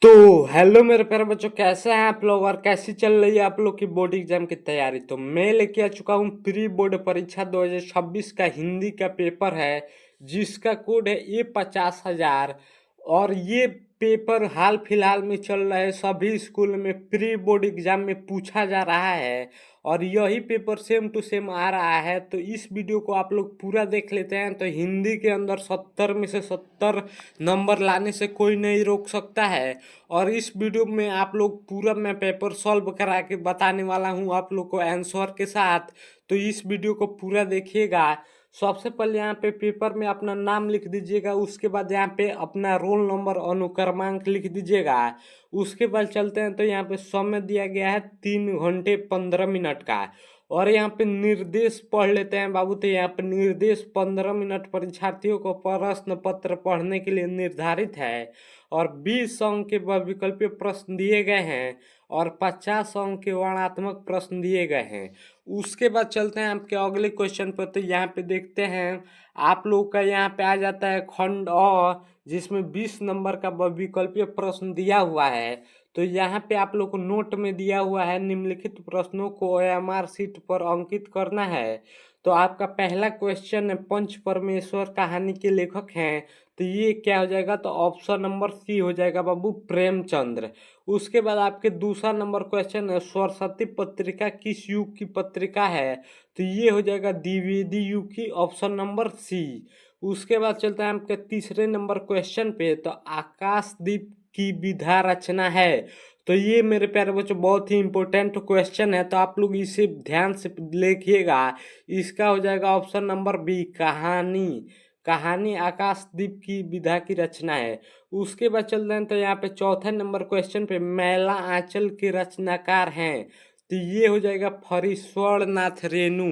तो हेलो मेरे प्यारे बच्चों, कैसे हैं आप लोग और कैसी चल रही है आप लोग की बोर्ड एग्जाम की तैयारी। तो मैं लेके आ चुका हूँ प्री बोर्ड परीक्षा 2026 का हिंदी का पेपर है, जिसका कोड है A50,000। और ये पेपर हाल फिलहाल में चल रहे सभी स्कूल में प्री बोर्ड एग्जाम में पूछा जा रहा है, और यही पेपर सेम टू सेम आ रहा है। तो इस वीडियो को आप लोग पूरा देख लेते हैं, तो हिंदी के अंदर 70 में से 70 नंबर लाने से कोई नहीं रोक सकता है। और इस वीडियो में आप लोग पूरा मैं पेपर सॉल्व करा के बताने वाला हूँ आप लोग को आंसर के साथ। तो इस वीडियो को पूरा देखिएगा। सबसे पहले यहाँ पे पेपर में अपना नाम लिख दीजिएगा, उसके बाद यहाँ पे अपना रोल नंबर अनुक्रमांक लिख दीजिएगा। उसके बाद चलते हैं, तो यहाँ पे समय दिया गया है 3 घंटे 15 मिनट का। और यहाँ पे निर्देश पढ़ लेते हैं बाबू। तो यहाँ पे निर्देश 15 मिनट परीक्षार्थियों को प्रश्न पत्र पढ़ने के लिए निर्धारित है। और 20 अंक के विकल्पीय प्रश्न दिए गए हैं, और 50 अंक के वर्णनात्मक प्रश्न दिए गए हैं। उसके बाद चलते हैं आपके अगले क्वेश्चन पर। तो यहाँ पे देखते हैं आप लोग का यहाँ पे आ जाता है खंड अ, जिसमें 20 नंबर का विकल्पीय प्रश्न दिया हुआ है। तो यहाँ पे आप लोग को नोट में दिया हुआ है, निम्नलिखित प्रश्नों को OMR शीट पर अंकित करना है। तो आपका पहला क्वेश्चन है, पंच परमेश्वर कहानी के लेखक हैं। तो ये क्या हो जाएगा, तो ऑप्शन नंबर सी हो जाएगा बाबू, प्रेमचंद्र। उसके बाद आपके दूसरा नंबर क्वेश्चन है, सरस्वती पत्रिका किस युग की पत्रिका है। तो ये हो जाएगा द्विवेदी युग की, ऑप्शन नंबर सी। उसके बाद चलते हैं आपके तीसरे नंबर क्वेश्चन पे। तो आकाशदीप की विधा रचना है। तो ये मेरे प्यारे बच्चों बहुत ही इंपॉर्टेंट क्वेश्चन है, तो आप लोग इसे ध्यान से लिखिएगा। इसका हो जाएगा ऑप्शन नंबर बी, कहानी। कहानी आकाशदीप की विधा की रचना है। उसके बाद चल रहे हैं, तो यहाँ पे चौथे नंबर क्वेश्चन पे, मैला आंचल के रचनाकार हैं। तो ये हो जाएगा फरीश्वर नाथ रेणु।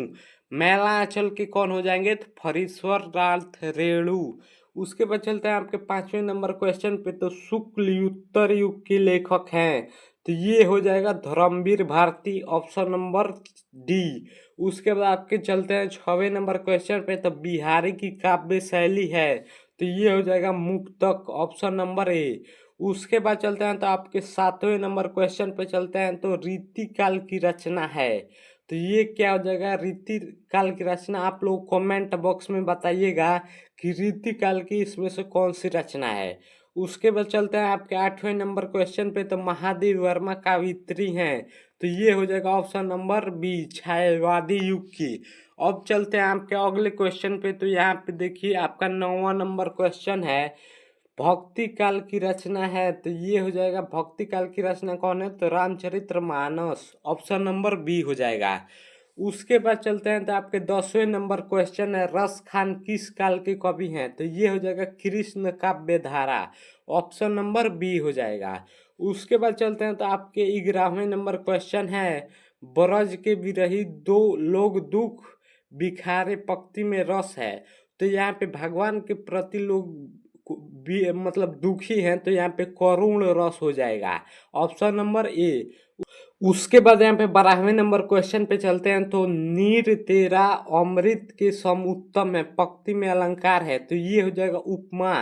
मैला आंचल के कौन हो जाएंगे, तो फरीश्वर नाथ रेणु। उसके बाद चलते हैं आपके पांचवें नंबर क्वेश्चन पे। तो शुक्ल उत्तर युग के लेखक हैं। तो ये हो जाएगा Dharamvir Bharati, option number D. उसके बाद आपके चलते हैं छठवें नंबर क्वेश्चन पे। तो बिहारी की काव्य शैली है। तो ये हो जाएगा मुक्तक, ऑप्शन नंबर ए। उसके बाद चलते हैं, तो आपके सातवें नंबर क्वेश्चन पे चलते हैं। तो रीति काल की रचना है। तो ये क्या हो जाएगा, रीति काल की रचना। आप लोग कमेंट बॉक्स में बताइएगा कि रीति काल की इसमें से कौन सी रचना है। उसके बाद चलते हैं आपके आठवें नंबर क्वेश्चन पे। तो महादेव वर्मा कावित्री हैं। तो ये हो जाएगा ऑप्शन नंबर बी, छायावादी युग की। अब चलते हैं आपके अगले क्वेश्चन पे। तो यहाँ पे देखिए आपका 9वां नंबर क्वेश्चन है, भक्ति काल की रचना है। तो ये हो जाएगा भक्ति काल की रचना कौन है, तो रामचरितमानस, ऑप्शन नंबर बी हो जाएगा। उसके बाद चलते हैं, तो आपके 10वें नंबर क्वेश्चन है, रस खान किस काल के कवि हैं। तो ये हो जाएगा कृष्ण काव्य धारा, ऑप्शन नंबर बी हो जाएगा। उसके बाद चलते हैं, तो आपके 11वें नंबर क्वेश्चन है, ब्रज के विरही दो लोग दुख बिखारे पंक्ति में रस है। तो यहाँ पे भगवान के प्रति लोग भी मतलब दुखी हैं, तो यहाँ पे करुण रस हो जाएगा, ऑप्शन नंबर ए। उसके बाद यहाँ पे 12वें नंबर क्वेश्चन पे चलते हैं। तो नीर तेरा अमृत के सम उत्तम है, पंक्ति में अलंकार है। तो ये हो जाएगा उपमा,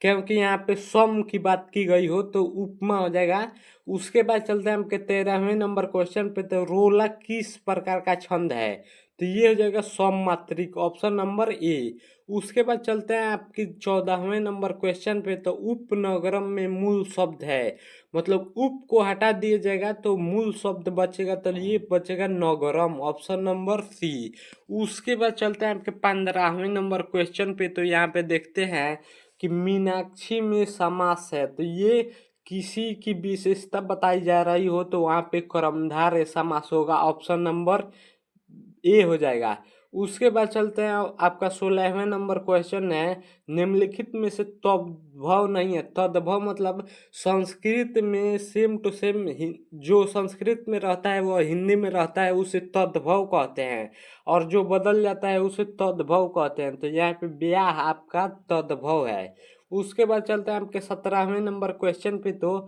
क्योंकि यहाँ पे सम की बात की गई हो तो उपमा हो जाएगा। उसके बाद चलते हैं आपके 13वें नंबर क्वेश्चन पे। तो रोला किस प्रकार का छंद है। तो ये हो जाएगा सम मात्रिक, ऑप्शन नंबर ए। उसके बाद चलते हैं आपकी 14वें नंबर क्वेश्चन पे। तो उपनगरम में मूल शब्द है, मतलब उप को हटा दिया जाएगा तो मूल शब्द बचेगा, तो ये बचेगा नगरम, ऑप्शन नंबर सी। उसके बाद चलते हैं आपके 15वें नंबर क्वेश्चन पे। तो यहाँ पे देखते हैं कि मीनाक्षी में समास है। तो ये किसी की विशेषता बताई जा रही हो तो वहाँ पे कर्मधारय समास होगा, ऑप्शन नंबर ए हो जाएगा। उसके बाद चलते हैं आपका 16वें नंबर क्वेश्चन है, निम्नलिखित में से तद्भव नहीं है। तद्भव मतलब संस्कृत में सेम टू सेम जो संस्कृत में रहता है वो हिंदी में रहता है, उसे तद्भव कहते हैं। और जो बदल जाता है उसे तद्भव कहते हैं। तो यहाँ पे ब्याह आपका तद्भव है। उसके बाद चलते हैं आपके 17वें नंबर क्वेश्चन पे। तो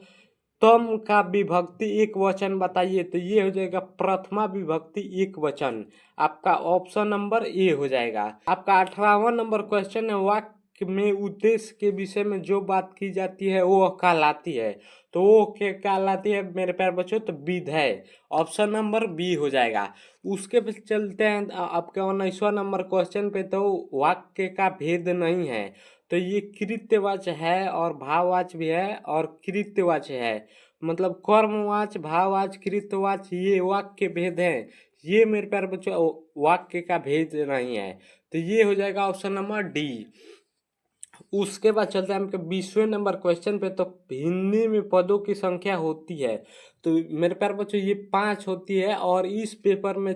तम का विभक्ति एक वचन बताइए। तो ये हो जाएगा प्रथमा विभक्ति एक वचन, आपका ऑप्शन नंबर ए हो जाएगा। आपका 18वां नंबर क्वेश्चन है, वाक्य में उद्देश्य के विषय में जो बात की जाती है वो कहलाती है। तो वो क्या कहलाती है मेरे प्यारे बच्चों? तो विधेय। ऑप्शन नंबर बी हो जाएगा। उसके बाद चलते हैं आपके 19वां नंबर क्वेश्चन पे। तो वाक्य का भेद नहीं है। तो ये कृत्यवाच्य है और भाववाच्य भी है और कृत्यवाच्य है। मतलब कर्मवाच्य, भाववाच्य, कृत्यवाच्य ये वाक्य भेद है। ये मेरे प्यारे बच्चों वाक्य का भेद नहीं है। तो ये हो जाएगा ऑप्शन नंबर डी। उसके बाद चलते हैं आपके 20वें नंबर क्वेश्चन पे। तो हिंदी में पदों की संख्या होती है। तो मेरे प्यारे बच्चों ये 5 होती है और इस पेपर में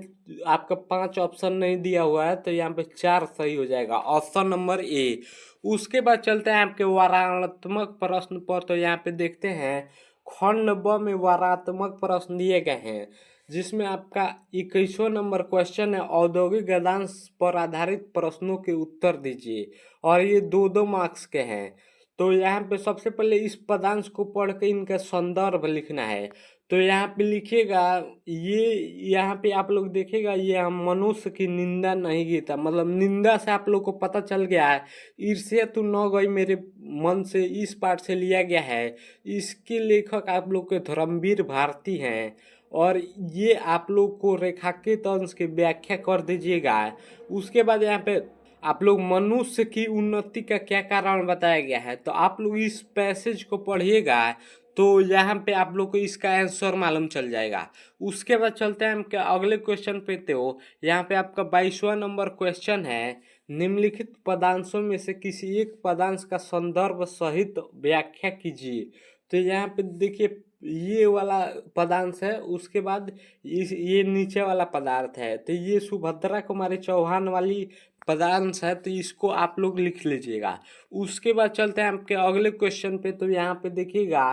आपका 5 ऑप्शन नहीं दिया हुआ है। तो यहाँ पे 4 सही हो जाएगा, ऑप्शन नंबर ए। उसके बाद चलते हैं आपके वाराणत्मक प्रश्न पर। तो यहाँ पे देखते हैं खंड ब में वारात्मक प्रश्न दिए गए हैं, जिसमें आपका 21वां नंबर क्वेश्चन है औद्योगिक गद्यांश पर आधारित प्रश्नों के उत्तर दीजिए। और ये 2-2 मार्क्स के हैं। तो यहाँ पे सबसे पहले इस पदांश को पढ़ के इनका संदर्भ लिखना है। तो यहाँ पे लिखिएगा, ये यहाँ पे आप लोग देखिएगा, ये हम मनुष्य की निंदा नहीं गीता। मतलब निंदा से आप लोग को पता चल गया है ईर्ष्या तू न गई मेरे मन से, इस पाठ से लिया गया है। इसके लेखक आप लोग के धर्मवीर भारती हैं। और ये आप लोग को रेखांकित अंश की व्याख्या कर दीजिएगा। उसके बाद यहाँ पे आप लोग मनुष्य की उन्नति का क्या कारण बताया गया है। तो आप लोग इस पैसेज को पढ़िएगा तो यहाँ पे आप लोग को इसका आंसर मालूम चल जाएगा। उसके बाद चलते हैं हम क्या अगले क्वेश्चन पे। तो यहाँ पे आपका 22वां नंबर क्वेश्चन है, निम्नलिखित पदांशों में से किसी एक पदांश का संदर्भ सहित व्याख्या कीजिए। तो यहाँ पे देखिए ये वाला पदांश है, उसके बाद ये नीचे वाला पदार्थ है। तो ये सुभद्रा कुमारी चौहान वाली पदांश है। तो इसको आप लोग लिख लीजिएगा। उसके बाद चलते हैं आपके अगले क्वेश्चन पे। तो यहाँ पे देखिएगा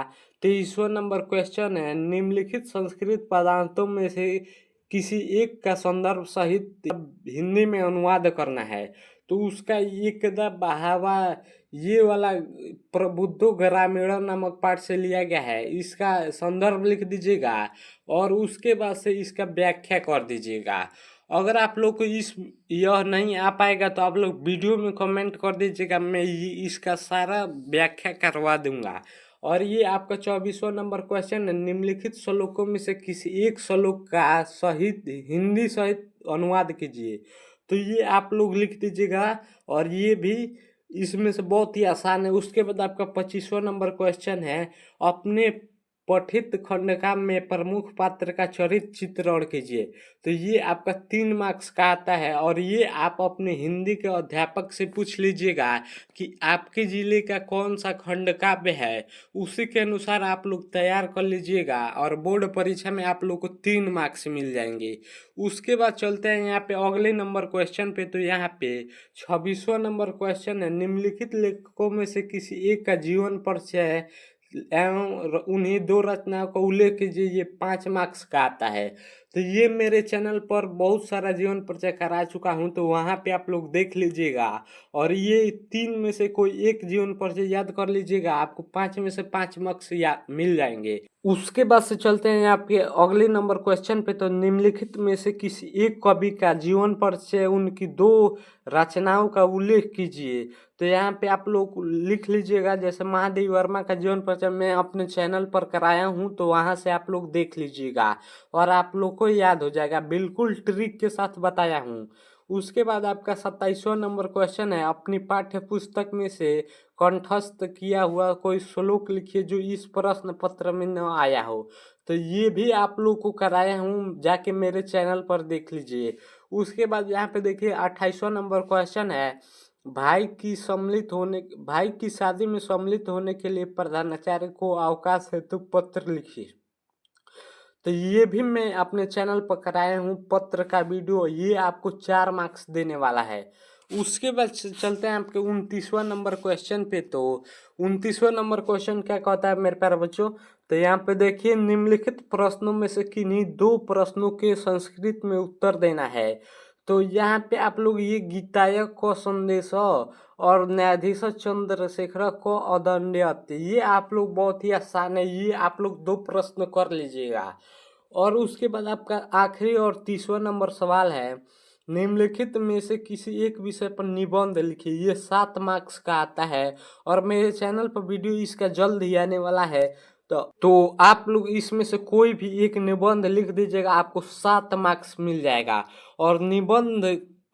23वां नंबर क्वेश्चन है, निम्नलिखित संस्कृत पदार्थों में से किसी एक का संदर्भ सहित हिंदी में अनुवाद करना है। तो उसका एकदा बहावा ये वाला प्रबुद्धो ग्रामीण नामक पाठ से लिया गया है। इसका संदर्भ लिख दीजिएगा और उसके बाद से इसका व्याख्या कर दीजिएगा। अगर आप लोग को यह नहीं आ पाएगा तो आप लोग वीडियो में कमेंट कर दीजिएगा, मैं इसका सारा व्याख्या करवा दूंगा। और ये आपका 24वां नंबर क्वेश्चन है, निम्नलिखित श्लोकों में से किसी एक श्लोक का सहित हिंदी सहित अनुवाद कीजिए। तो ये आप लोग लिख दीजिएगा और ये भी इसमें से बहुत ही आसान है। उसके बाद आपका 25वां नंबर क्वेश्चन है, अपने पठित खंडका में प्रमुख पात्र का चरित्र चित्रण कीजिए। तो ये आपका 3 मार्क्स का आता है और ये आप अपने हिंदी के अध्यापक से पूछ लीजिएगा कि आपके जिले का कौन सा खंड काव्य है, उसी के अनुसार आप लोग तैयार कर लीजिएगा और बोर्ड परीक्षा में आप लोग को 3 मार्क्स मिल जाएंगे। उसके बाद चलते हैं यहाँ पे अगले नंबर क्वेश्चन पे। तो यहाँ पे 26वां नंबर क्वेश्चन है, निम्नलिखित लेखकों में से किसी एक का जीवन परिचय एवं उन्हीं 2 रचनाओं का उल्लेख कीजिए। ये 5 मार्क्स का आता है। तो ये मेरे चैनल पर बहुत सारा जीवन परिचय करा चुका हूँ, तो वहाँ पे आप लोग देख लीजिएगा। और ये 3 में से कोई एक जीवन परिचय याद कर लीजिएगा, आपको 5 में से 5 मार्क्स मिल जाएंगे। उसके बाद से चलते हैं आपके अगले नंबर क्वेश्चन पे। तो निम्नलिखित में से किसी एक कवि का जीवन परिचय, उनकी 2 रचनाओं का उल्लेख कीजिए। तो यहाँ पे आप लोग लिख लीजिएगा, जैसे महादेवी वर्मा का जीवन परिचय मैं अपने चैनल पर कराया हूँ, तो वहाँ से आप लोग देख लीजिएगा और आप लोग को याद हो जाएगा, बिल्कुल ट्रिक के साथ बताया हूँ। उसके बाद आपका 27वां नंबर क्वेश्चन है, अपनी पाठ्य पुस्तक में से कंठस्थ किया हुआ कोई श्लोक लिखिए जो इस प्रश्न पत्र में न आया हो। तो ये भी आप लोग को कराया हूँ, जाके मेरे चैनल पर देख लीजिए। उसके बाद यहाँ पे देखिए 28वां नंबर क्वेश्चन है, भाई की शादी में सम्मिलित होने के लिए प्रधानाचार्य को अवकाश हेतु पत्र लिखिए। तो ये भी मैं अपने चैनल पर कराया हूँ पत्र का वीडियो, ये आपको 4 मार्क्स देने वाला है। उसके बाद चलते हैं आपके 29वां नंबर क्वेश्चन पे। तो 29वां नंबर क्वेश्चन क्या कहता है मेरे प्यारे बच्चों? तो यहाँ पे देखिए, निम्नलिखित प्रश्नों में से किन्हीं 2 प्रश्नों के संस्कृत में उत्तर देना है। तो यहाँ पे आप लोग ये गीतायक को संदेश और न्यायाधीश चंद्रशेखर को अदंड्यत, ये आप लोग बहुत ही आसान है, ये आप लोग 2 प्रश्न कर लीजिएगा। और उसके बाद आपका आखिरी और 30वां नंबर सवाल है, निम्नलिखित में से किसी एक विषय पर निबंध लिखिए। ये 7 मार्क्स का आता है और मेरे चैनल पर वीडियो इसका जल्द ही आने वाला है। तो आप लोग इसमें से कोई भी एक निबंध लिख दीजिएगा, आपको 7 मार्क्स मिल जाएगा। और निबंध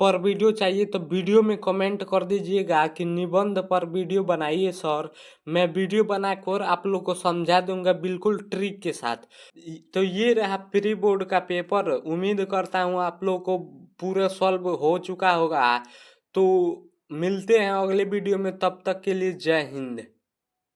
पर वीडियो चाहिए तो वीडियो में कमेंट कर दीजिएगा कि निबंध पर वीडियो बनाइए सर। मैं वीडियो बनाकर आप लोग को समझा दूंगा बिल्कुल ट्रिक के साथ। तो ये रहा प्री बोर्ड का पेपर। उम्मीद करता हूँ आप लोग को पूरा सॉल्व हो चुका होगा। तो मिलते हैं अगले वीडियो में, तब तक के लिए जय हिंद।